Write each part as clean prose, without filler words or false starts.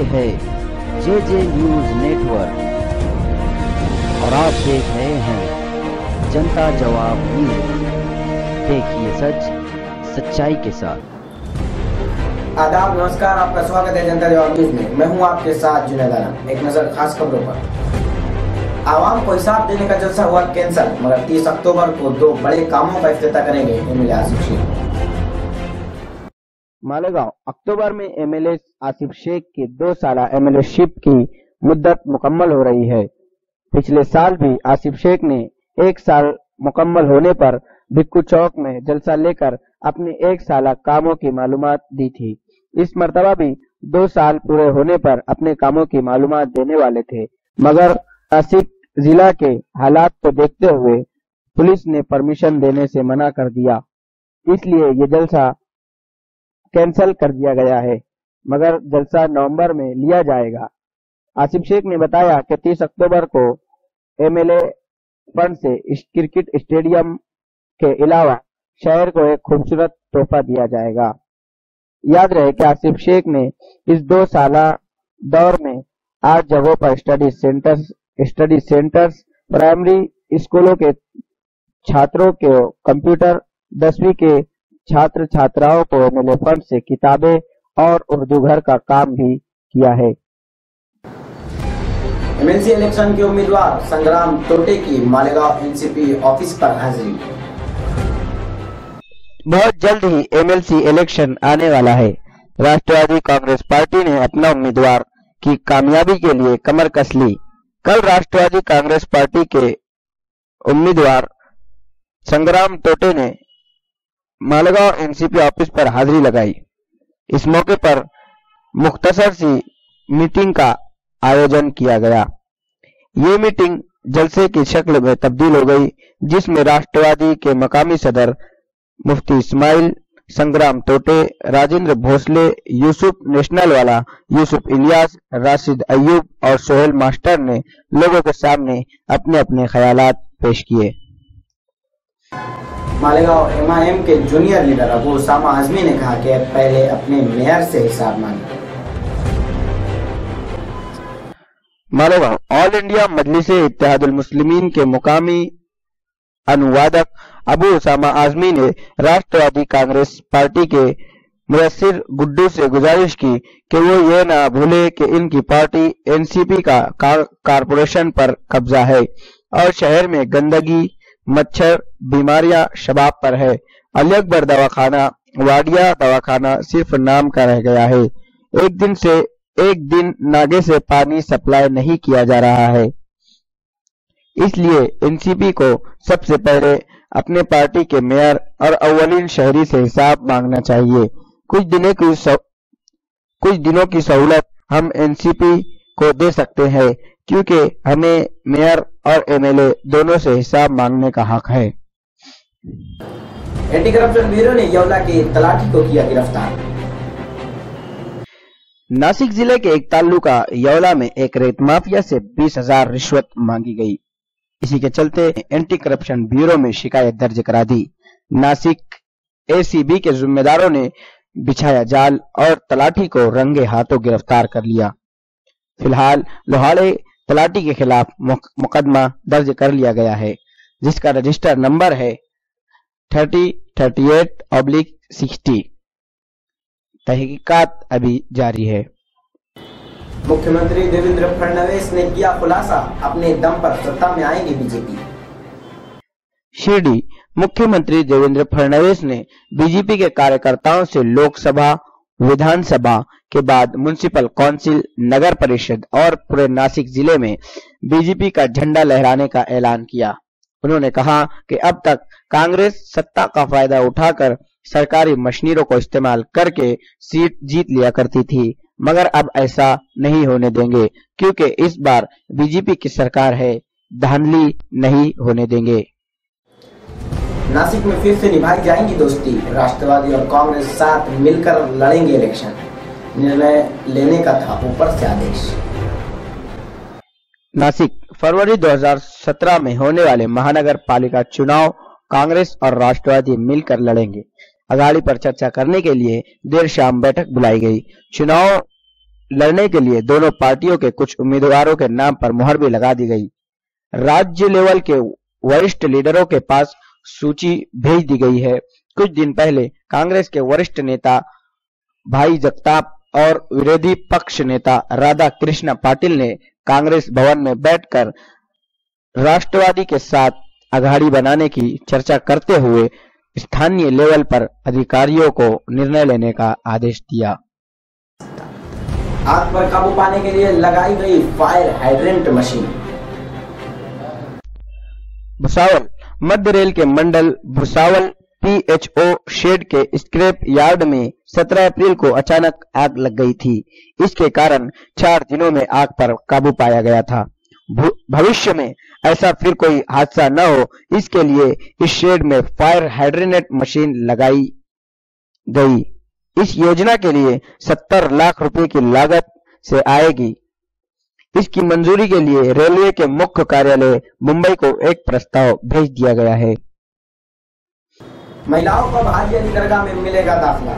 है जे news network और आप देख रहे हैं जनता जवाब न्यूज। देखिए सच सच्चाई के साथ। आदाब, नमस्कार, आपका स्वागत है जनता जवाब न्यूज में। मैं हूं आपके साथ जुनैद आलम। एक नजर खास खबरों पर। आवाम को हिसाब देने का जलसा हुआ कैंसल, मगर 30 अक्टूबर को 2 बड़े कामों का इफ्तिताह करेंगे एमएलए आसिफ शेख। मालेगांव अक्टूबर में एमएलए आसिफ शेख की 2 साला एमएलएशिप की मुद्दत मुकम्मल हो रही है। पिछले साल भी आसिफ शेख ने 1 साल मुकम्मल होने पर भिक्खू चौक में जलसा लेकर अपने 1 साला कामों की मालूमात दी थी। इस मर्तबा भी 2 साल पूरे होने पर अपने कामों की मालूमात देने वाले थे, मगर नासिक जिला के हालात को देखते हुए पुलिस ने परमिशन देने से मना कर दिया, इसलिए ये जलसा कैंसल कर दिया गया है, मगर जलसा नवंबर में लिया जाएगा। आसिफ शेख ने बताया कि 30 अक्टूबर को एमएलए फंड से क्रिकेट स्टेडियम के अलावा शहर को एक खूबसूरत तोहफा दिया जाएगा। याद रहे कि आसिफ शेख ने इस 2 साला दौर में 8 जगहों पर स्टडी सेंटर्स, प्राइमरी स्कूलों के छात्रों के कंप्यूटर, 10वीं के छात्र छात्राओं को एमएलए फंड से किताबें और उर्दू घर का काम भी किया है। एमएलसी इलेक्शन के उम्मीदवार संग्राम तोटे की मालेगांव एनसीपी ऑफिस पर हाजिरी। बहुत जल्द ही एमएलसी इलेक्शन आने वाला है। राष्ट्रवादी कांग्रेस पार्टी ने अपना उम्मीदवार की कामयाबी के लिए कमर कस ली। कल राष्ट्रवादी कांग्रेस पार्टी के उम्मीदवार संग्राम तोटे ने मालेगांव एनसीपी ऑफिस पर हाजिरी लगाई। इस मौके पर मुख्तसर सी मीटिंग का आयोजन किया गया। ये मीटिंग जलसे की शक्ल में तब्दील हो गई, जिसमें राष्ट्रवादी के मकामी सदर मुफ्ती इस्माइल, संग्राम तोटे, राजेंद्र भोसले, यूसुफ नेशनल वाला, यूसुफ इलियास, राशिद अयूब और सोहेल मास्टर ने लोगों के सामने अपने अपने ख्यालात पेश किए। मालेगांव एमआईएम के जूनियर लीडर अबू उसामा आजमी ने कहा कि पहले अपने मेयर से हिसाब मांगे। मालेगांव ऑल इंडिया मजलिसे इत्तेहादुल मुस्लिमीन के मुकामी अनुवादक अबू उसामा आजमी ने राष्ट्रवादी कांग्रेस पार्टी के मुयस्सिर गुड्डू से गुजारिश की कि वो ये ना भूले कि इनकी पार्टी एनसीपी का कारपोरेशन पर कब्जा है और शहर में गंदगी, मच्छर, बीमारियां शबाब पर है। अली अकबर दवाखाना, वाडिया दवाखाना सिर्फ नाम का रह गया है। एक दिन नागे से पानी सप्लाई नहीं किया जा रहा है। इसलिए एनसीपी को सबसे पहले अपने पार्टी के मेयर और अव्वलीन शहरी से हिसाब मांगना चाहिए। कुछ दिनों की सहूलत हम एनसीपी को दे सकते हैं, क्योंकि हमें मेयर और एमएलए दोनों से हिसाब मांगने का हक है। एंटी करप्शन ब्यूरो ने येवला के तलाठी को किया गिरफ्तार। नासिक जिले के एक ताल्लुका येवला में एक रेत माफिया से 20,000 रिश्वत मांगी गई। इसी के चलते एंटी करप्शन ब्यूरो में शिकायत दर्ज करा दी। नासिक एसीबी के जिम्मेदारों ने बिछाया जाल और तलाठी को रंगे हाथों गिरफ्तार कर लिया। फिलहाल लोहाड़े तलाठी के खिलाफ मुकदमा दर्ज कर लिया गया है, जिसका रजिस्टर नंबर है 3038/60। तहकीकात अभी जारी है। मुख्यमंत्री देवेंद्र फडणवीस ने किया खुलासा, अपने दम पर सत्ता में आएंगे बीजेपी। शिरडी मुख्यमंत्री देवेंद्र फडणवीस ने बीजेपी के कार्यकर्ताओं से लोकसभा, विधानसभा के बाद म्युनिसिपल काउंसिल, नगर परिषद और पूरे नासिक जिले में बीजेपी का झंडा लहराने का ऐलान किया। उन्होंने कहा कि अब तक कांग्रेस सत्ता का फायदा उठाकर सरकारी मशीनरों को इस्तेमाल करके सीट जीत लिया करती थी, मगर अब ऐसा नहीं होने देंगे, क्योंकि इस बार बीजेपी की सरकार है, धांधली नहीं होने देंगे। नासिक में फिर से निभाई जाएंगी दोस्ती, राष्ट्रवादी और कांग्रेस साथ मिलकर लड़ेंगे इलेक्शन, निर्णय लेने का था ऊपर से आदेश। नासिक फरवरी 2017 में होने वाले महानगर पालिका चुनाव कांग्रेस और राष्ट्रवादी मिलकर लड़ेंगे। अगाड़ी पर चर्चा करने के लिए देर शाम बैठक बुलाई गई। चुनाव लड़ने के लिए दोनों पार्टियों के कुछ उम्मीदवारों के नाम पर मुहर भी लगा दी गई। राज्य लेवल के वरिष्ठ लीडरों के पास सूची भेज दी गई है। कुछ दिन पहले कांग्रेस के वरिष्ठ नेता भाई जगताप और विरोधी पक्ष नेता राधा कृष्ण पाटिल ने कांग्रेस भवन में बैठकर राष्ट्रवादी के साथ अघाड़ी बनाने की चर्चा करते हुए स्थानीय लेवल पर अधिकारियों को निर्णय लेने का आदेश दिया। आग पर काबू पाने के लिए लगाई गई फायर हाइड्रेंट मशीन। भुसावल मध्य रेल के मंडल भुसावल PHO शेड के स्क्रैप यार्ड में 17 अप्रैल को अचानक आग लग गई थी। इसके कारण 4 दिनों में आग पर काबू पाया गया था। भविष्य में ऐसा फिर कोई हादसा न हो, इसके लिए इस शेड में फायर हाइड्रेंट मशीन लगाई गई। इस योजना के लिए 70 लाख रुपए की लागत से आएगी। इसकी मंजूरी के लिए रेलवे के मुख्य कार्यालय मुंबई को एक प्रस्ताव भेज दिया गया है। महिलाओं को हाजी अली दरगाह में मिलेगा दाखिला।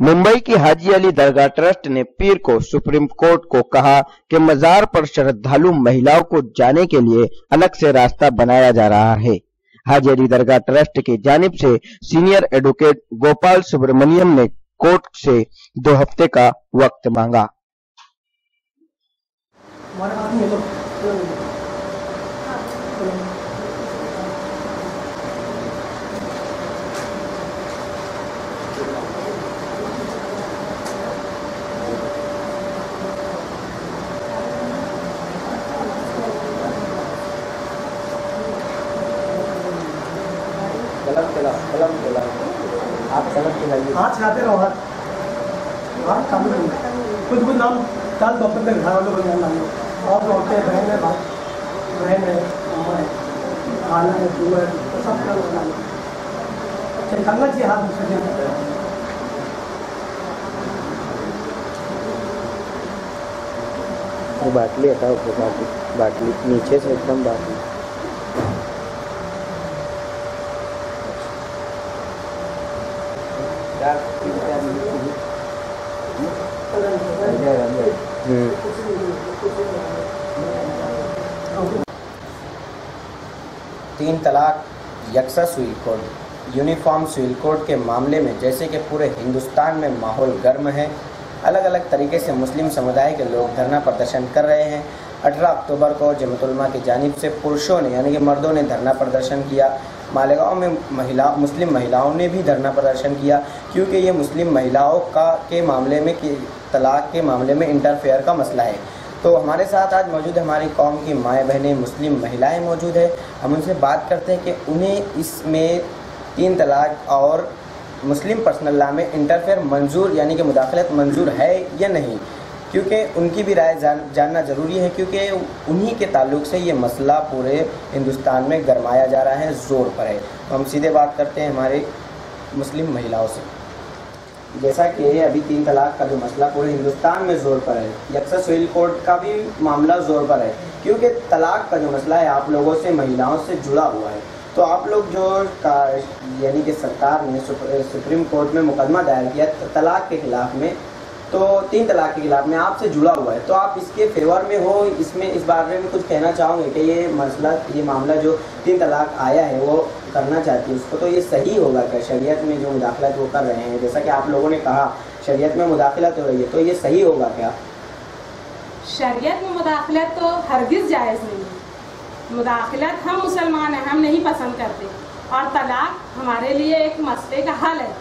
मुंबई की हाजी अली दरगाह ट्रस्ट ने पीर को सुप्रीम कोर्ट को कहा कि मजार पर श्रद्धालु महिलाओं को जाने के लिए अलग से रास्ता बनाया जा रहा है। हाजी अली दरगाह ट्रस्ट की जानिब से सीनियर एडवोकेट गोपाल सुब्रमण्यम ने कोर्ट से 2 हफ्ते का वक्त मांगा। आप कलम चलाइए। हाथ चलाते रहो, हाथ चालू करिए। कुछ नाम चाल डॉक्टर के घर वालों को ध्यान डालिए। और जो होते हैं बहन है, बहन है, अम्मा है, खाना है, तू है, तो सब का लोग डालिए। करना चाहिए हाथ दूसरे से। वो बाटली हटाओ, बाटली नीचे से एकदम बाटली। तीन तलाक, यकसा civil code, uniform civil code के मामले में जैसे कि पूरे हिंदुस्तान में माहौल गर्म है। अलग अलग तरीके से मुस्लिम समुदाय के लोग धरना प्रदर्शन कर रहे हैं। 18 अक्टूबर को जमात उलमा की जानिब से पुरुषों ने यानी कि मर्दों ने धरना प्रदर्शन किया। मालेगांव में मुस्लिम महिलाओं ने भी धरना प्रदर्शन किया, क्योंकि ये मुस्लिम महिलाओं के मामले में तलाक के मामले में इंटरफेयर का मसला है। तो हमारे साथ आज मौजूद है हमारी कौम की माएँ बहनें मुस्लिम महिलाएं मौजूद है। हम उनसे बात करते हैं कि उन्हें इसमें 3 तलाक और मुस्लिम पर्सनल लॉ में इंटरफेयर मंजूर यानी कि मुदाखलत मंजूर है या नहीं, क्योंकि उनकी भी राय जानना ज़रूरी है, क्योंकि उन्हीं के ताल्लुक से ये मसला पूरे हिंदुस्तान में गरमाया जा रहा है, ज़ोर पर है। तो हम सीधे बात करते हैं हमारे मुस्लिम महिलाओं से। जैसा कि अभी 3 तलाक का जो मसला पूरे हिंदुस्तान में ज़ोर पर है, यकसा सिविल कोड का भी मामला ज़ोर पर है, क्योंकि तलाक का जो मसला है आप लोगों से महिलाओं से जुड़ा हुआ है। तो आप लोग जो यानी कि सरकार ने सुप्रीम कोर्ट में मुकदमा दायर किया तलाक के खिलाफ में, तो 3 तलाक के खिलाफ में आपसे जुड़ा हुआ है, तो आप इसके फेवर में हो, इसमें इस बारे में कुछ कहना चाहोगे कि ये मामला जो 3 तलाक आया है वो करना चाहती है उसको, तो ये सही होगा क्या? शरीयत में जो मुदाखलत वो कर रहे हैं, जैसा कि आप लोगों ने कहा शरीयत में मुदाखलत हो रही है, तो ये सही होगा क्या? शरीयत में मुदाखलत तो हरगिज़ जायज़ नहीं है। मुदाखलत हम मुसलमान हैं, हम नहीं पसंद करते, और तलाक हमारे लिए एक मसले का हल है।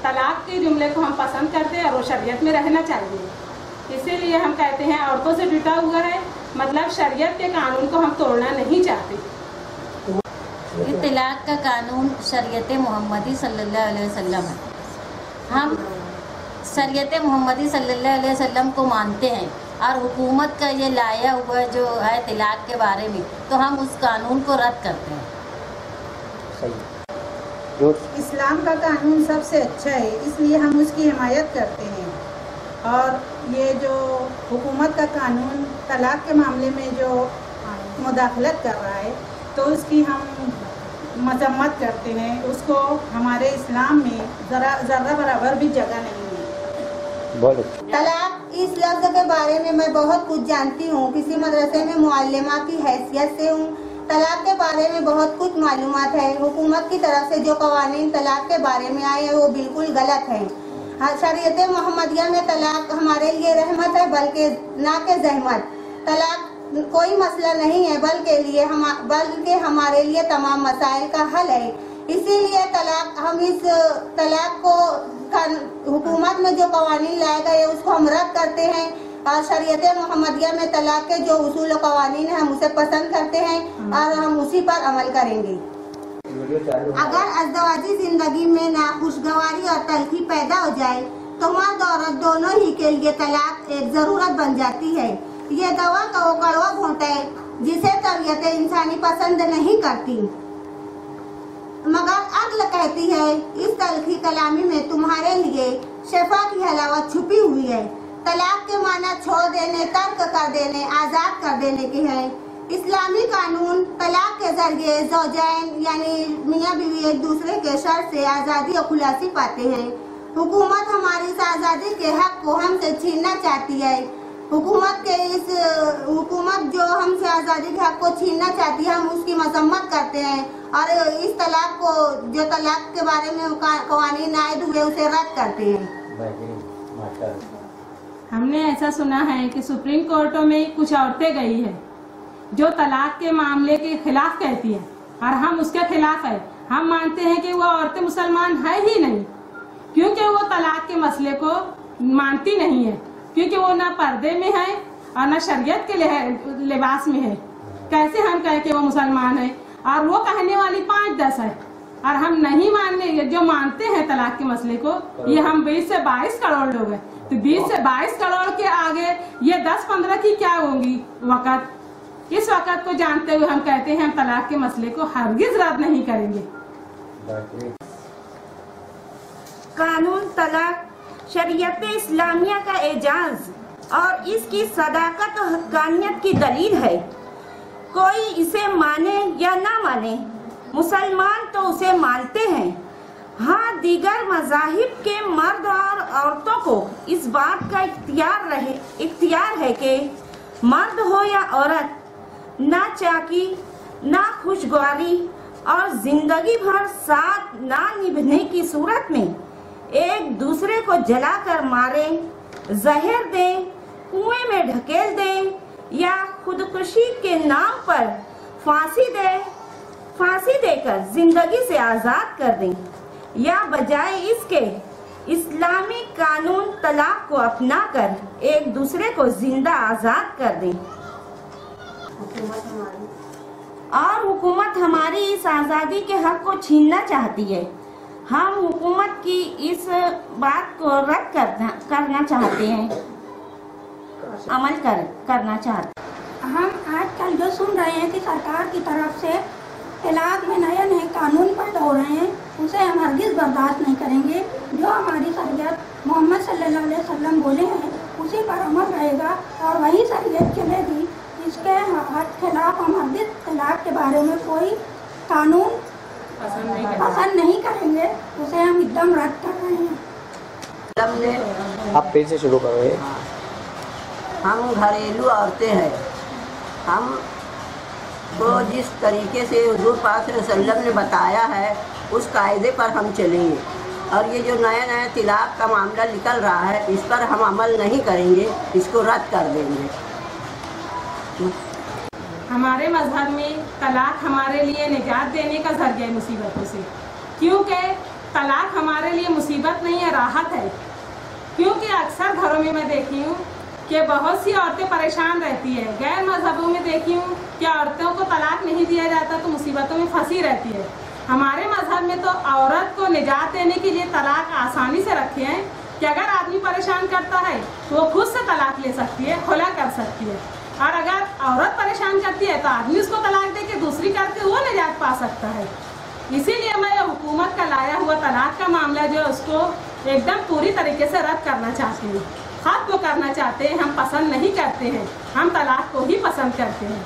तलाक के जुमले को हम पसंद करते हैं और वो शरीयत में रहना चाहिए। इसीलिए हम कहते हैं औरतों से जुटा हुआ है, मतलब शरीयत के कानून को हम तोड़ना नहीं चाहते। ये तलाक का कानून शरीयत मोहम्मदी सल्लल्लाहु अलैहि वसल्लम है। हम शरीयत मोहम्मदी सल्लल्लाहु अलैहि वसल्लम को मानते हैं, और हुकूमत का ये लाया हुआ जो है तलाक के बारे में, तो हम उस कानून को रद्द करते हैं। सही। इस्लाम का कानून सबसे अच्छा है, इसलिए हम उसकी हिमायत करते हैं। और ये जो हुकूमत का कानून तलाक के मामले में जो मुदाखलत कर रहा है, तो उसकी हम मजम्मत करते हैं। उसको हमारे इस्लाम में ज़रा बराबर भी जगह नहीं है। बोलो। तलाक इस लफ्ज़ के बारे में मैं बहुत कुछ जानती हूँ। किसी मदरसे में मुअल्लिमा की हैसियत से हूँ। तलाक के बारे में बहुत कुछ मालूमात है। हुकूमत की तरफ से जो कवानीन तलाक के बारे में आए हैं वो बिल्कुल गलत हैं। शरीयत मोहम्मदिया में तलाक हमारे लिए रहमत है, बल्कि ना के जहमत। तलाक कोई मसला नहीं है, बल्कि हमारे लिए तमाम मसाइल का हल है। इसीलिए हम इस तलाक को हुकूमत में जो कवानीन लाए गए उसको हम रद्द करते हैं और शरीयत मोहम्मदिया में तलाक के जो उसूल और कवानीन है हम उसे पसंद करते हैं और हम उसी पर अमल करेंगे। अगर अज़दवाजी जिंदगी में नाखुशगवारी और तलखी पैदा हो जाए तो मर्द औरत दोनों ही के लिए तलाक एक जरूरत बन जाती है। ये दवा का वो कड़वा घोंट है जिसे तबीयत इंसानी पसंद नहीं करती, मगर अक्ल कहती है इस तलखी कलामी में तुम्हारे लिए शफा की हलावत छुपी हुई है। तलाक के माना छोड़ देने, तर्क कर देने, आज़ाद कर देने के हैं। इस्लामी कानून तलाक के जरिए ज़ौजैन यानी मियाँ बीवी एक दूसरे के शर्त से आज़ादी और खुलासी पाते हैं। हुकूमत हमारी इस आज़ादी के हक को हमसे छीनना चाहती है। हुकूमत जो हमसे आज़ादी के हक को छीनना चाहती है हम उसकी मजम्मत करते हैं और इस तलाक को जो तलाक के बारे में कवानीन आयद हुए उसे रद्द करते हैं। हमने ऐसा सुना है कि सुप्रीम कोर्टों में कुछ औरतें गई है जो तलाक के मामले के खिलाफ कहती है और हम उसके खिलाफ है। हम मानते हैं कि वो औरतें मुसलमान है ही नहीं, क्योंकि वो तलाक के मसले को मानती नहीं है, क्योंकि वो ना पर्दे में है और ना शरीयत के लिबास में है। कैसे हम कहें कि वो मुसलमान है? और वो कहने वाली 5-10 है और हम नहीं मानने जो मानते हैं तलाक के मसले को, ये हम 20 से 22 करोड़ लोग हैं। तो 20 से 22 करोड़ के आगे ये 10-15 की क्या होंगी वक़्त? इस वक़्त को जानते हुए हम कहते हैं हम तलाक के मसले को हरगिज रद्द नहीं करेंगे। कानून तलाक शरीयत इस्लामिया का एजाज और इसकी सदाकत और हक्कानियत की दलील है। कोई इसे माने या ना माने, मुसलमान तो उसे मानते हैं। हाँ, दीगर मज़ाहिब के मर्द और औरतों को इस बात का इख्तियार है कि मर्द हो या औरत, ना चाकी ना खुशगवारी और जिंदगी भर साथ ना निभने की सूरत में एक दूसरे को जलाकर मारे, जहर दें, कुएं में ढकेल दें या खुदकुशी के नाम पर फांसी देकर जिंदगी से आज़ाद कर दें, या बजाय इसके इस्लामी कानून तलाक को अपनाकर एक दूसरे को जिंदा आज़ाद कर दें। और हुकूमत हमारी इस आज़ादी के हक को छीनना चाहती है। हम हुकूमत की इस बात को रद्द करना चाहते हैं, अमल करना चाहते हैं। हम आजकल जो सुन रहे हैं कि सरकार की तरफ से तलाक में नए कानून पैदा हो रहे हैं, उसे हम हरगिज़ बर्दाश्त नहीं करेंगे। जो हमारी शरीयत मोहम्मद सल्लल्लाहु अलैहि वसल्लम बोले हैं उसी पर अमल रहेगा और वही शरीयत चलेगी। इसके खिलाफ हम हरगिज़ तलाक के बारे में कोई कानून पसंद नहीं करेंगे, उसे हम एकदम रद्द कर रहे हैं। आप फिर से शुरू करोगे। हम घरेलू औरतें हैं। हम तो जिस तरीके से हुज़ूर पाक सल्लल्लाहु ने बताया है उस कायदे पर हम चलेंगे और ये जो नया तिलाक का मामला निकल रहा है इस पर हम अमल नहीं करेंगे, इसको रद्द कर देंगे। हमारे मजहब में तलाक हमारे लिए निजात देने का जरिया है मुसीबतों से, क्योंकि तलाक हमारे लिए मुसीबत नहीं है, राहत है। क्योंकि अक्सर घरों में मैं देखी हूँ कि बहुत सी औरतें परेशान रहती है। गैर मजहबों में देखी हूँ कि औरतों को तलाक नहीं दिया जाता तो मुसीबतों में फंसी रहती है। हमारे मजहब में तो औरत को निजात देने के लिए तलाक आसानी से रखे हैं कि अगर आदमी परेशान करता है तो वो खुद से तलाक ले सकती है, खुला कर सकती है, और अगर औरत परेशान करती है तो आदमी उसको तलाक दे के दूसरी करके वो निजात पा सकता है। इसीलिए मैं हुकूमत का लाया हुआ तलाक का मामला जो है उसको एकदम पूरी तरीके से रद्द करना चाहती हूँ, खत्म करना चाहते हैं। हम पसंद नहीं करते हैं, हम तलाक को ही पसंद करते हैं।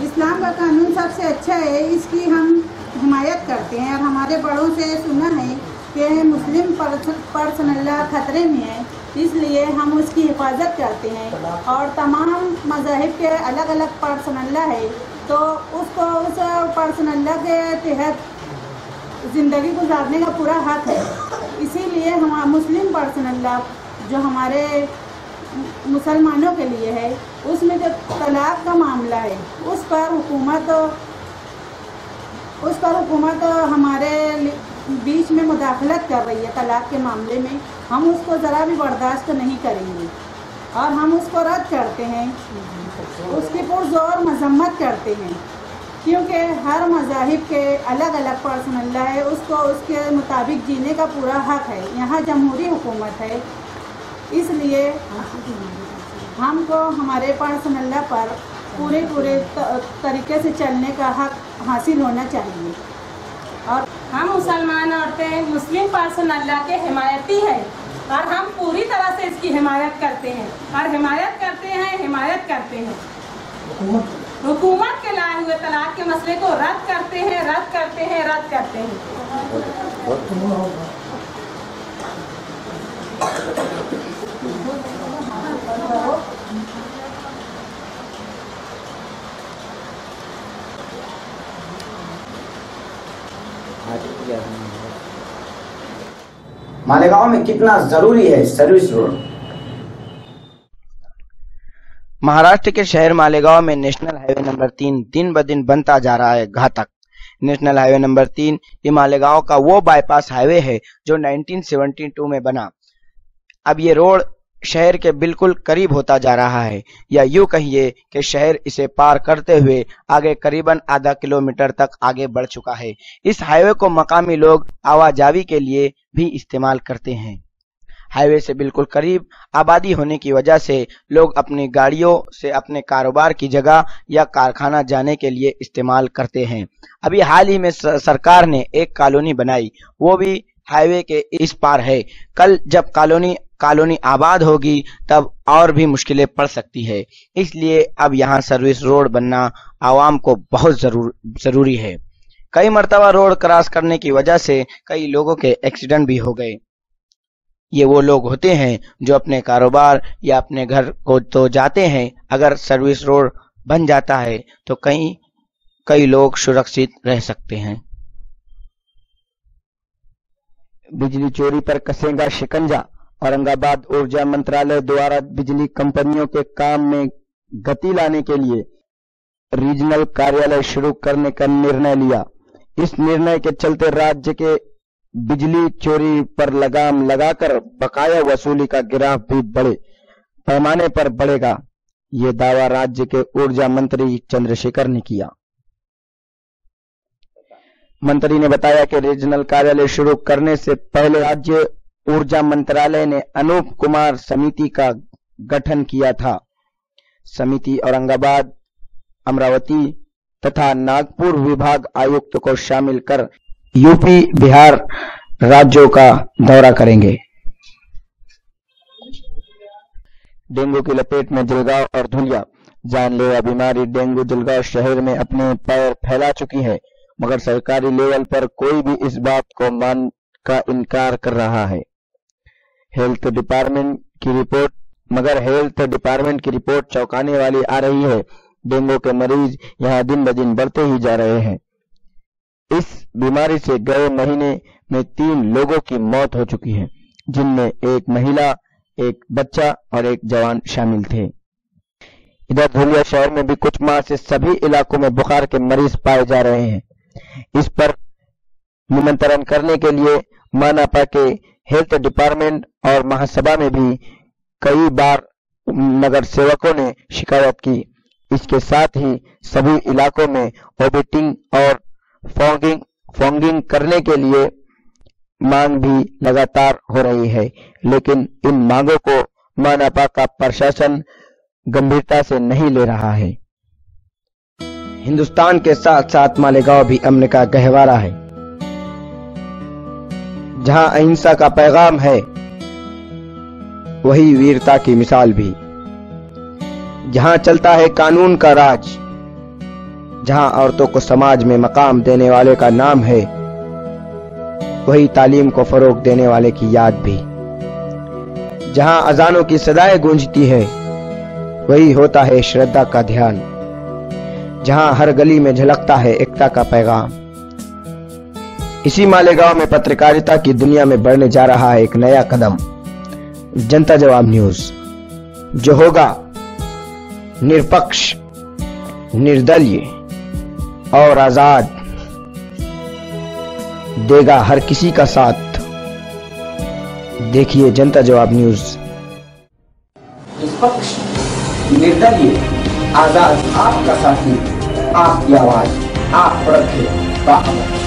इस्लाम का कानून सबसे अच्छा है, इसकी हम हिमायत करते हैं और हमारे बड़ों से सुना है के मुस्लिम पर्सनल्ला खतरे में है, इसलिए हम उसकी हिफाजत करते हैं। और तमाम मज़ाहिब के अलग अलग पर्सनल्ला है, तो उसको उस पर्सनल्ला के तहत ज़िंदगी गुजारने का पूरा हक है। इसीलिए हम मुस्लिम पर्सनल्ला जो हमारे मुसलमानों के लिए है, उसमें जो तलाक का मामला है उस पर हुकूमत हमारे बीच में मुदाखलत कर रही है। तलाक के मामले में हम उसको ज़रा भी बर्दाश्त नहीं करेंगे और हम उसको रद्द करते हैं, उसकी पुरज़ोर मजम्मत करते हैं, क्योंकि हर मज़ाहिब के अलग अलग पर्सनल्ला है, उसको उसके मुताबिक जीने का पूरा हक है। यहाँ जमहूरी हुकूमत है, इसलिए हमको हमारे पर्सनल्ला पर पूरे तरीके से चलने का हक हासिल होना चाहिए। और हम मुसलमान औरतें मुस्लिम पर्सनल्ला के हिमायती हैं और हम पूरी तरह से इसकी हिमायत करते हैं और हिमायत करते हैं। हुकूमत के लाए हुए तलाक के मसले को रद्द करते हैं। मालेगांव में कितना जरूरी है सर्विस रोड। महाराष्ट्र के शहर मालेगांव में नेशनल हाईवे नंबर 3 दिन ब दिन बनता जा रहा है घातक। नेशनल हाईवे नंबर 3 ये मालेगांव का वो बाईपास हाईवे है जो 1972 में बना। अब ये रोड शहर के बिल्कुल करीब होता जा रहा है, या यूं कहिए कि शहर इसे पार करते हुए आगे करीबन आधा किलोमीटर तक आगे बढ़ चुका है। इस हाईवे को मकामी लोग आवाजाही के लिए भी इस्तेमाल करते हैं। हाईवे से बिल्कुल करीब आबादी होने की वजह से लोग अपनी गाड़ियों से अपने कारोबार की जगह या कारखाना जाने के लिए इस्तेमाल करते हैं। अभी हाल ही में सरकार ने एक कॉलोनी बनाई, वो भी हाईवे के इस पार है। कल जब कॉलोनी आबाद होगी तब और भी मुश्किलें पड़ सकती है, इसलिए अब यहाँ सर्विस रोड बनना आवाम को बहुत जरूरी है। कई मर्तबा रोड क्रॉस करने की वजह से कई लोगों के एक्सीडेंट भी हो गए। ये वो लोग होते हैं जो अपने कारोबार या अपने घर को तो जाते हैं, अगर सर्विस रोड बन जाता है तो कई लोग सुरक्षित रह सकते हैं। बिजली चोरी पर कसेगा शिकंजा। औरंगाबाद ऊर्जा मंत्रालय द्वारा बिजली कंपनियों के काम में गति लाने के लिए रीजनल कार्यालय शुरू करने का निर्णय लिया। इस निर्णय के चलते राज्य के बिजली चोरी पर लगाम लगाकर बकाया वसूली का गिराफ भी बड़े पैमाने पर बढ़ेगा। ये दावा राज्य के ऊर्जा मंत्री चंद्रशेखर ने किया। मंत्री ने बताया कि रीजनल कार्यालय शुरू करने से पहले राज्य ऊर्जा मंत्रालय ने अनूप कुमार समिति का गठन किया था। समिति औरंगाबाद, अमरावती तथा नागपुर विभाग आयुक्त को शामिल कर यूपी, बिहार राज्यों का दौरा करेंगे। डेंगू की लपेट में जलगांव और धुलिया। जानलेवा बीमारी डेंगू जलगांव शहर में अपने पैर फैला चुकी है, मगर सरकारी लेवल पर कोई भी इस बात को मान का इनकार कर रहा है। हेल्थ डिपार्टमेंट की रिपोर्ट चौंकाने वाली आ रही है। डेंगू के मरीज यहां दिन ब दिन बढ़ते ही जा रहे हैं। इस बीमारी से गए महीने में 3 लोगों की मौत हो चुकी है, जिनमें एक महिला, एक बच्चा और एक जवान शामिल थे। इधर धुलिया शहर में भी कुछ माह से सभी इलाकों में बुखार के मरीज पाए जा रहे हैं। इस पर नियंत्रण करने के लिए मानापा के हेल्थ डिपार्टमेंट और महासभा में भी कई बार नगर सेवकों ने शिकायत की। इसके साथ ही सभी इलाकों में ऑडिटिंग और फॉगिंग करने के लिए मांग भी लगातार हो रही है, लेकिन इन मांगों को मानापा का प्रशासन गंभीरता से नहीं ले रहा है। हिंदुस्तान के साथ साथ मालेगांव भी अमन का गहवारा है। जहां अहिंसा का पैगाम है, वही वीरता की मिसाल भी। जहां चलता है कानून का राज, जहां औरतों को समाज में मकाम देने वाले का नाम है, वही तालीम को फरोग देने वाले की याद भी। जहां अजानों की सदाएं गूंजती है वही होता है श्रद्धा का ध्यान। जहां हर गली में झलकता है एकता का पैगाम। इसी मालेगांव में पत्रकारिता की दुनिया में बढ़ने जा रहा है एक नया कदम, जनता जवाब न्यूज, जो होगा निष्पक्ष, निर्दलीय और आजाद, देगा हर किसी का साथ। देखिए जनता जवाब न्यूज। निष्पक्ष, निर्दलीय, आजाद, आपका साथी, आपकी आवाज, आप रखे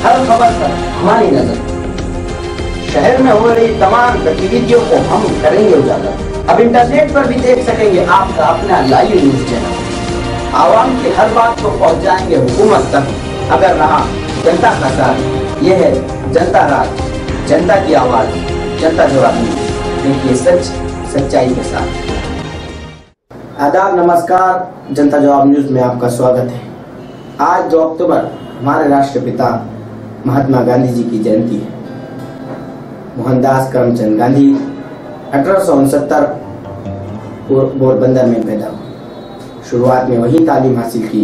हर खबर पर हमारी नजर। शहर में हो रही तमाम गतिविधियों को हम करेंगे उजागर। अब इंटरनेट पर भी देख सकेंगे आपका अपना लाइव न्यूज चैनल। आवाम की हर बात को पहुंचाएंगे हुकूमत तक। अगर रहा जनता का साथ, यह है जनता राज, जनता की आवाज, जनता जवाब न्यूज। देखिए सच सच्चाई के साथ। आदाब, नमस्कार, जनता जवाब न्यूज में आपका स्वागत है। आज 2 अक्टूबर हमारे राष्ट्रपिता महात्मा गांधी जी की जयंती है। मोहनदास करमचंद गांधी 1869 पोरबंदर में पैदा हुए। शुरुआत में वही तालीम हासिल की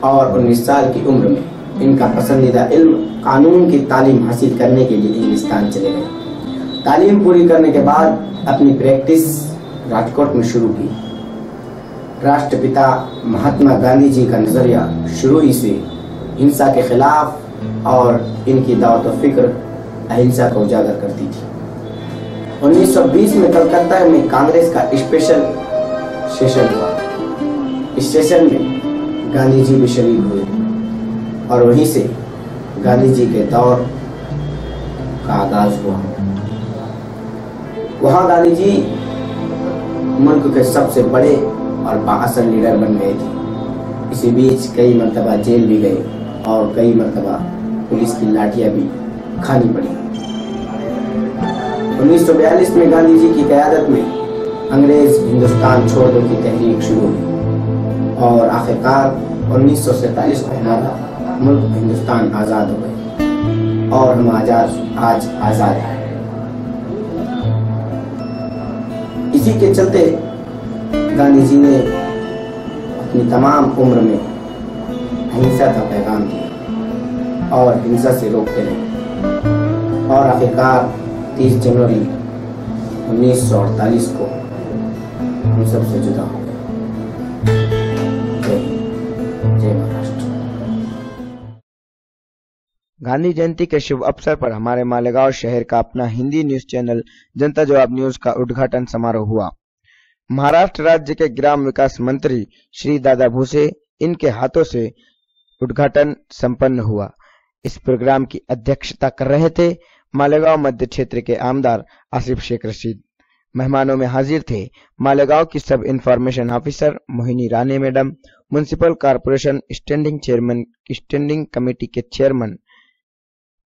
और 19 साल की उम्र में इनका पसंदीदा इल्म कानून की तालीम हासिल करने के लिए इंग्लिस्तान चले गए। तालीम पूरी करने के बाद अपनी प्रैक्टिस राजकोट में शुरू की। राष्ट्रपिता महात्मा गांधी जी का नजरिया शुरू ही से हिंसा के खिलाफ और इनकी दावत व फिक्र अहिंसा को उजागर करती थी। 1920 में कलकत्ता में कांग्रेस का स्पेशल सेशन हुआ। इस सेशन में गांधी जी भी शरीक हुए और वहीं से गांधी जी के दौर का आगाज हुआ। वहां गांधी जी मुल्क के सबसे बड़े और बाअसर लीडर बन गए थे। इसी बीच कई मरतबा जेल भी गए और कई मरतबा पुलिस की लाठियां भी खानी पड़ी। 1942 में गांधी जी की क़यादत में अंग्रेज हिंदुस्तान छोड़ दो की तहरीक शुरू हुई और आखिरकार 1947 में हमारा मुल्क हिंदुस्तान आज़ाद हो गए और हम आज आज़ाद हैं। इसी के चलते गांधी जी ने अपनी तमाम उम्र में अहिंसा का पैगाम दिया और हिंसा से रोकते रहे और आखिरकार 30 जनवरी 1948 को हम सबसे जुदा हो गए। जय महाराष्ट्र। गांधी जयंती के शुभ अवसर पर हमारे मालेगांव शहर का अपना हिंदी न्यूज चैनल जनता जवाब न्यूज का उद्घाटन समारोह हुआ। महाराष्ट्र राज्य के ग्राम विकास मंत्री श्री दादा भूसे इनके हाथों से उद्घाटन संपन्न हुआ। इस प्रोग्राम की अध्यक्षता कर रहे थे मालेगांव मध्य क्षेत्र के आमदार आसिफ शेख रशीद। मेहमानों में हाजिर थे मालेगांव की सब information officer Mohini Rane madam, municipal corporation standing committee के चेयरमैन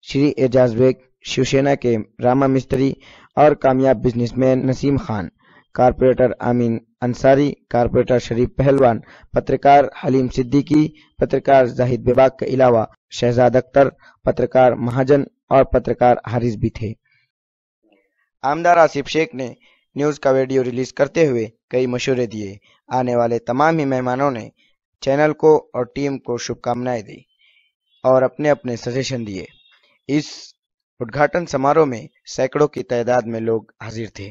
श्री एजाज बेग, शिवसेना के रामा मिस्त्री और कामयाब बिजनेसमैन नसीम खान, कारपोरेटर आमीन अंसारी, कारपोरेटर शरीफ पहलवान, पत्रकार हलीम सिद्दीकी, पत्रकार जाहिद बेबाक के अलावा शहजाद अख्तर, पत्रकार महाजन और पत्रकार हारिस भी थे। आमदार आसिफ शेख ने न्यूज का वीडियो रिलीज करते हुए कई मशवरे दिए। आने वाले तमाम ही मेहमानों ने चैनल को और टीम को शुभकामनाएं दी और अपने अपने सजेशन दिए। इस उद्घाटन समारोह में सैकड़ों की तादाद में लोग हाजिर थे।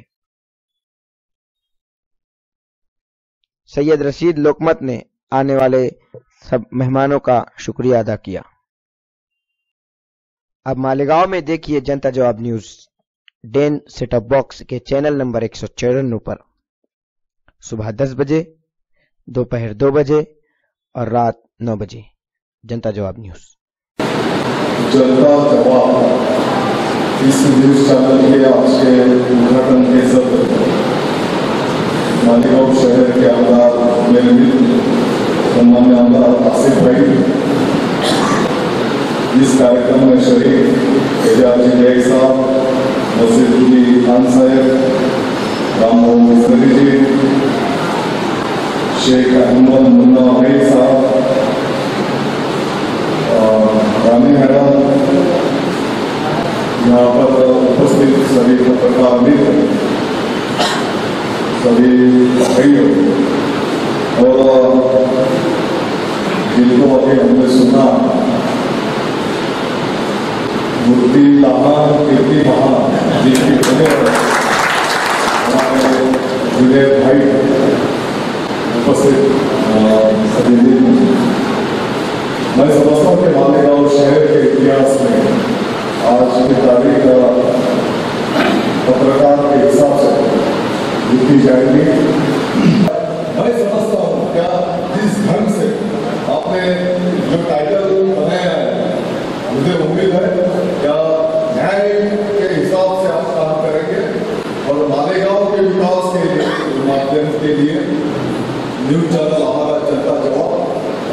सैयद रशीद लोकमत ने आने वाले सब मेहमानों का शुक्रिया अदा किया। अब मालेगांव में देखिए जनता जवाब न्यूज डेन सेटअप बॉक्स के चैनल नंबर 194 पर सुबह 10 बजे, दोपहर 2 बजे और रात 9 बजे। जनता जवाब न्यूज। जनता जवाब इस न्यूज चैनल के आज के उद्घाटन के सत्र मालेगांव शहर के आमदार मेरे मित्र सम्मान्य आमदार आसिफ भाई, इस कार्यक्रम में शरीक एजाज बेग साहब, नसीरुद्दीन खान साहब, राम मोहम्मद मिस्त्री जी, शेख अहमद मुन्ना भाई साहब, रानी मैडम, यहाँ सभी भाइयों और जिनको अभी हमने सुना मूर्ति लाना कीर्ति महान जिनकी बने हमारे जुनेद भाई उपस्थित सभी मैं समझता हूँ कि मालेगांव शहर के इतिहास में आज की तारीख पत्रकार के हिसाब से लिखी जाएगी। मैं समझता हूँ क्या जिस ढंग से आपने जो टाइटल बनाया है मुझे उम्मीद है क्या न्याय के हिसाब से आप काम करेंगे और मालेगांव के विकास के माध्यम के लिए न्यूज चैनल हमारा जनता जवाब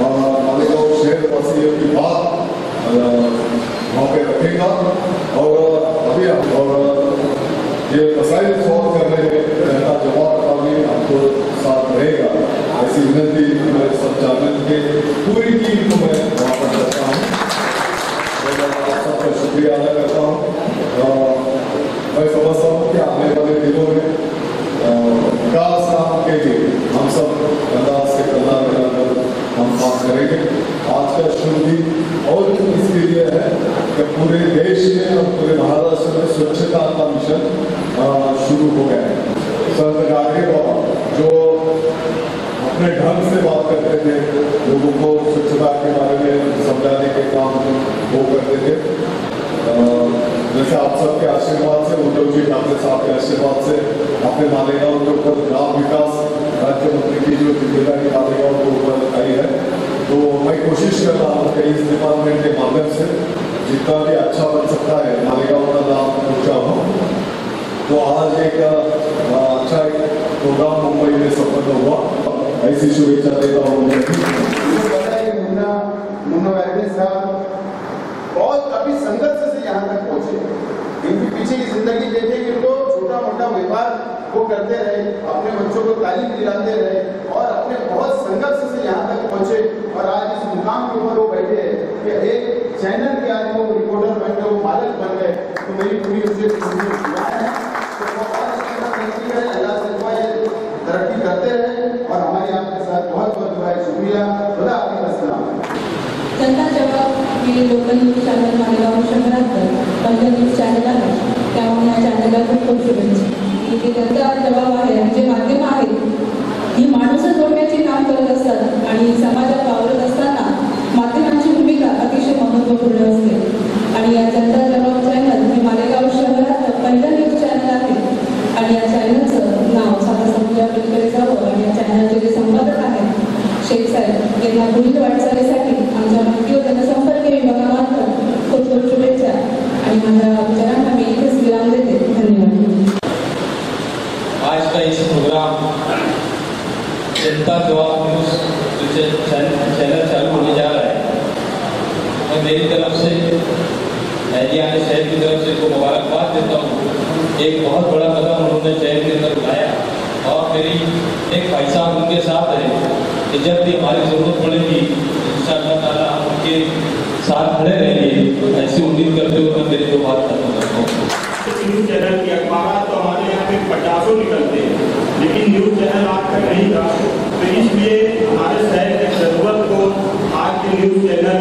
और मालेगांव शहर वासियों की बात वहाँ पे रखेगा और अभी और ये मसाइल सॉल्व करने में जनता जवाब का भी आपको साथ रहेगा ऐसी विनती मेरे संचालन के पूरी टीम को मैं वहाँ पर करता हूँ और सबका शुक्रिया अदा करता हूँ। मैं समझता हूँ कि आने वाले दिनों में विकास काम के लिए हम सब अंदाज से कला मिलाकर हम काम करेंगे। आज का शुभ दिन और इसके लिए है कि पूरे देश में और पूरे महाराष्ट्र में स्वच्छता का मिशन शुरू हो गया है। सरकार जो अपने ढंग से बात करते थे लोगों को स्वच्छता के बारे में समझाने के काम वो करते थे। जैसे आप सबके आशीर्वाद से उद्धव जी ठाकरे साहब के आशीर्वाद से अपने मालेगांव के ऊपर ग्राम विकास राज्य मंत्री की जो जिम्मेदारी मालेगांव के ऊपर आई है तो मैं कोशिश कर रहा हूँ कि इस डिपार्टमेंट के माध्यम से जितना भी अच्छा बन सकता है मालेगांव का नाम ऊंचा हो। तो आज एक अच्छा प्रोग्राम मुंबई में सफल हुआ ऐसी शुभेच्छा देता हूँ। मुन्ना वैगन साहब बहुत काफी संघर्ष से यहाँ तक पहुंचे। इनकी पीछे की जिंदगी देखेंगे तो छोटा मोटा व्यापार वो करते रहे, अपने बच्चों को तालीम दिलाते रहे और अपने बहुत संघर्ष से यहाँ तक पहुंचे और आज इस मुकाम के ऊपर वो बैठे हैं कि एक चैनल के आज वो रिपोर्टर बन गए, वो मालिक बन गए। तो मेरी पूरी उनसे दुआ है अल्लाह से दुआ है तरक्की करते रहे और हमारी आपके साथ बहुत बहुत दुआ है। शुक्रिया, खुदा हाफिज़, अस्सलाम। जनता जवाब हे लोकल न्यूज चॅनल मालेगाव शहरात पहिलं न्यूज चॅनल आहे त्यामुळे या चॅनलला खूप खूप शुभेच्छा। इथे जनता जवाब आहे जे माध्यम आहेत ही माणसं जोडण्याचे काम करत असतात आणि समाजात वावरत असताना माध्यमांची भूमिका अतिशय महत्त्वपूर्ण असते आणि या जनता जवाब चॅनल हे मालेगाव शहरात पहिलं न्यूज चॅनल आहे आणि या चॅनलचं नाव सगळ्या समाजाकडे जावं आणि या चॅनलचे जे संपादक आहेत शेख साहेब यांना पुढील वाटचालीसाठी आमच्या माहिती व जनसंपर्क विभागामार्फत खूप खूप शुभेच्छा आणि माझ्या विचारांना मी इथेच विराम देते। धन्यवाद। आज का इस प्रोग्राम जनता जवाब न्यूज चैनल चालू होने जा रहा है मैं मेरी तरफ से एहलियान शहर की तरफ से इनको मुबारकबाद देता हूँ। एक बहुत बड़ा कदम उन्होंने शहर के अंदर उठाया और मेरी एक भाई साहब उनके साथ है कि जब भी हमारी ज़रूरत पड़ेगी इंशाअल्लाह ताला हम उनके साथ खड़े रहेंगे ऐसी उम्मीद करते हुए मैं मेरी दो बात खत्म करता हूँ। न्यूज़ चैनल की अखबार तो हमारे यहाँ पे 50 निकलते हैं लेकिन न्यूज़ चैनल आज तक नहीं था तो इसलिए हमारे शहर की ज़रूरत को आज के न्यूज़ चैनल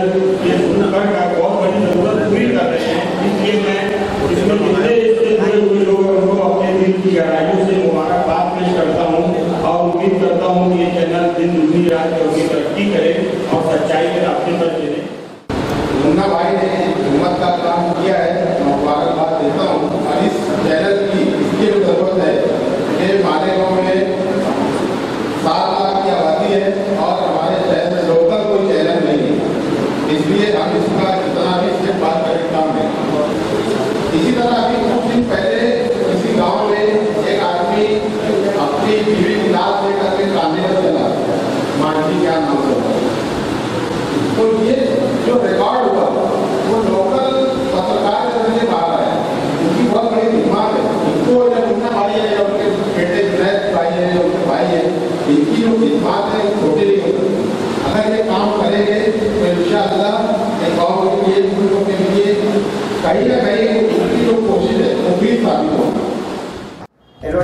ये सुनकर का बहुत बड़ी ज़रूरत पूरी कर रहे हैं। इसलिए मैं इसमें जितने इससे जुड़े हुए लोग हैं उनको अपने दिल की गहराइयों से मुबारकबाद पेश करता हूँ और उम्मीद करता हूँ कि ये चैनल दिन दुगनी रात की तरक्की करे और सच्चाई के रास्ते पर चले। मुन्ना भाई ने हिम्मत का काम किया है, मैं मुबारकबाद देता हूँ और इस चैनल की इसकी भी जरूरत है कि मालेगांव में 7 लाख की आबादी है और हमारे शहर में लोकल कोई चैनल नहीं है, इसलिए हम इसका जितना भी इससे बात करें काम है। इसी तरह अभी कुछ दिन पहले किसी गाँव में एक आदमी अपनी बीवी की लाश लेकर के कांधे पर चला, मानसी क्या नाम होगा। तो ये जो रिकॉर्ड हुआ वो लोकल पत्रकार के जरिए बाहर आया, उनकी बहुत बड़ी दिमाग है। इनको जब मुन्ना भाई है, जब उनके बेटे जुनैद भाई है, उनके भाई है, इनकी जो दिमाग है छोटी नहीं होती। अगर ये काम करेंगे तो इंशाअल्लाह गाँव के लिए बुजुर्गों के लिए कहीं ना कहीं उनकी जो कोशिश है वो भी साबित होगी।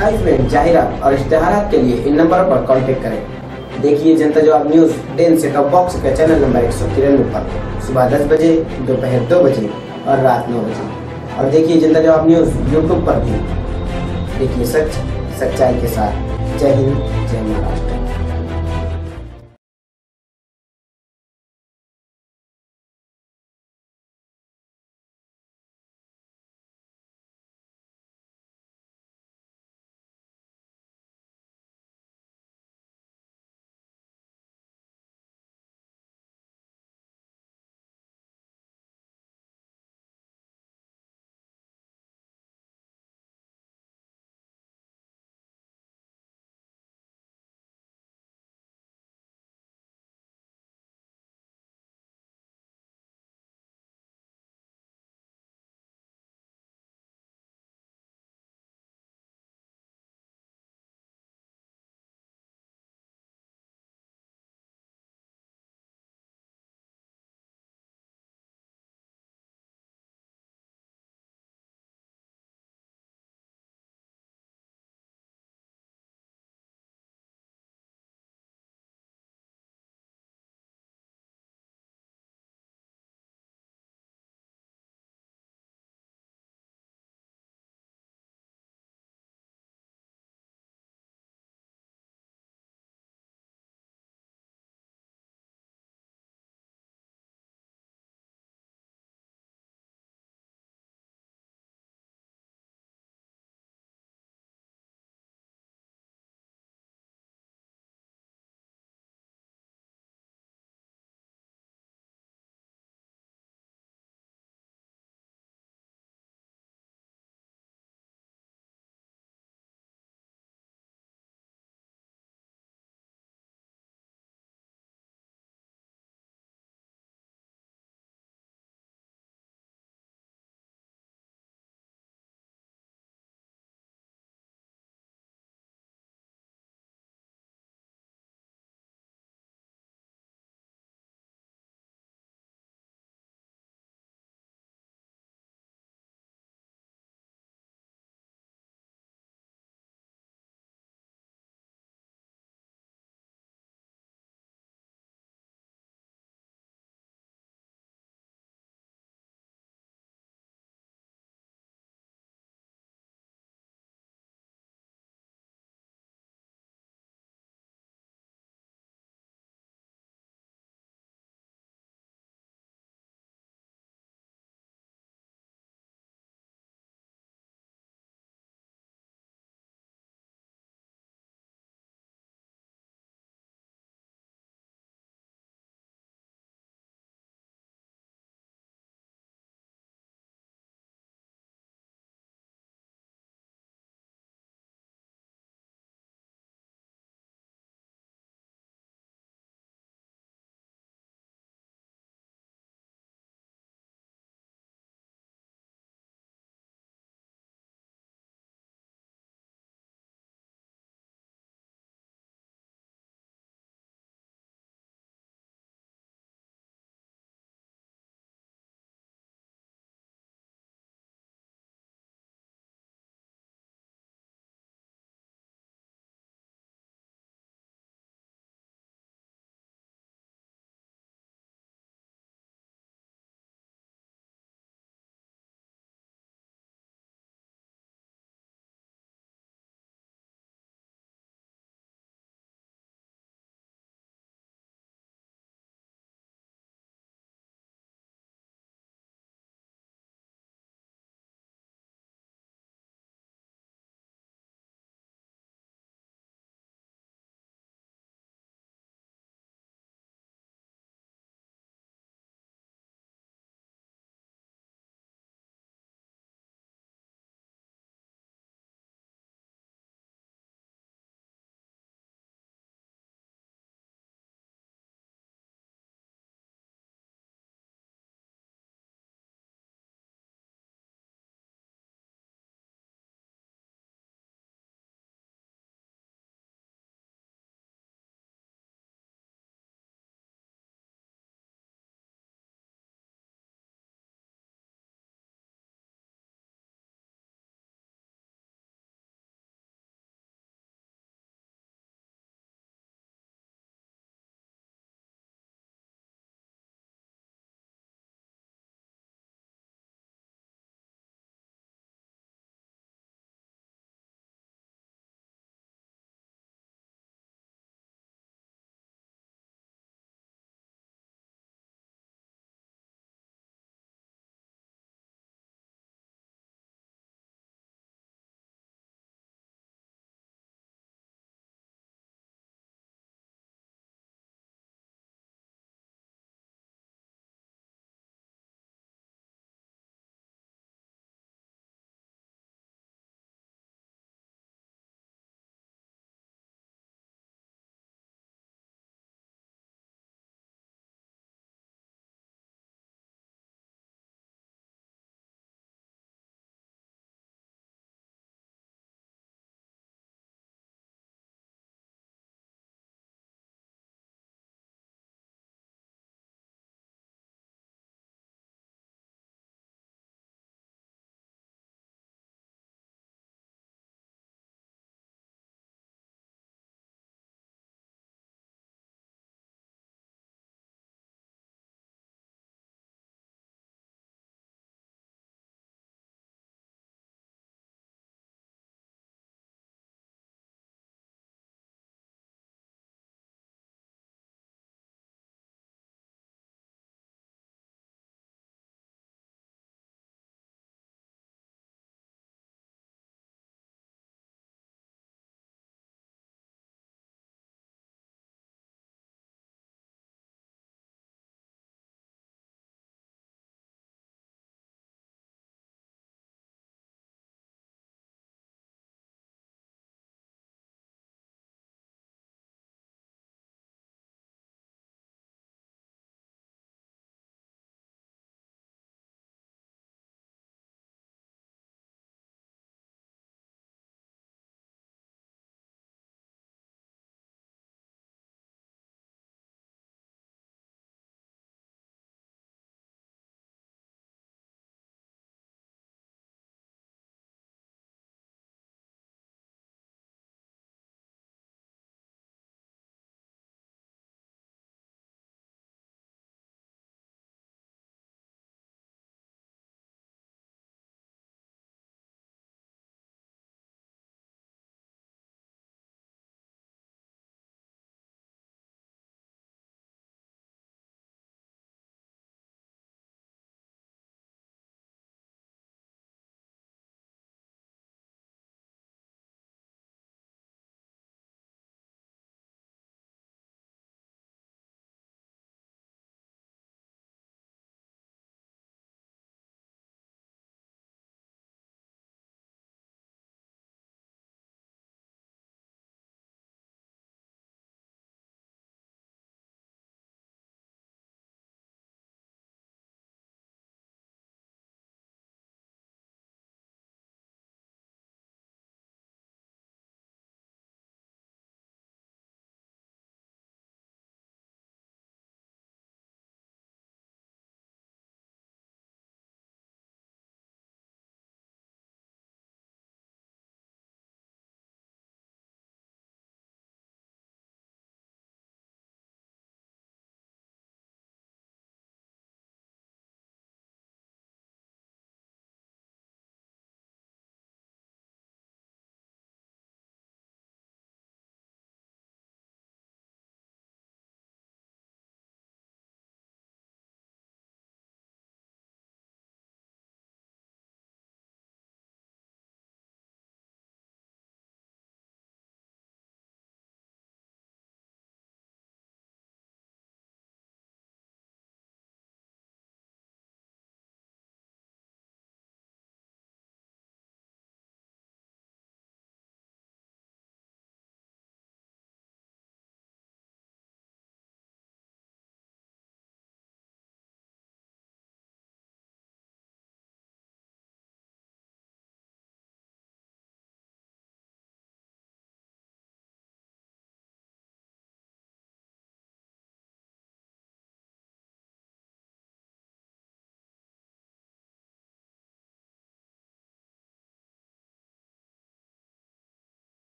एडवर्टाइजमेंट, जाहिरात और इश्तेहारात के लिए इन नंबरों पर कॉन्टेक्ट करें। देखिए जनता जवाब न्यूज 10 सेटअप बॉक्स के चैनल नंबर 193 पर सुबह 10 बजे, दोपहर 2 बजे और रात 9 बजे। और देखिए जनता जवाब न्यूज यूट्यूब पर भी। देखिए सच सच्चाई के साथ। जय हिंद, जय महाराष्ट्र।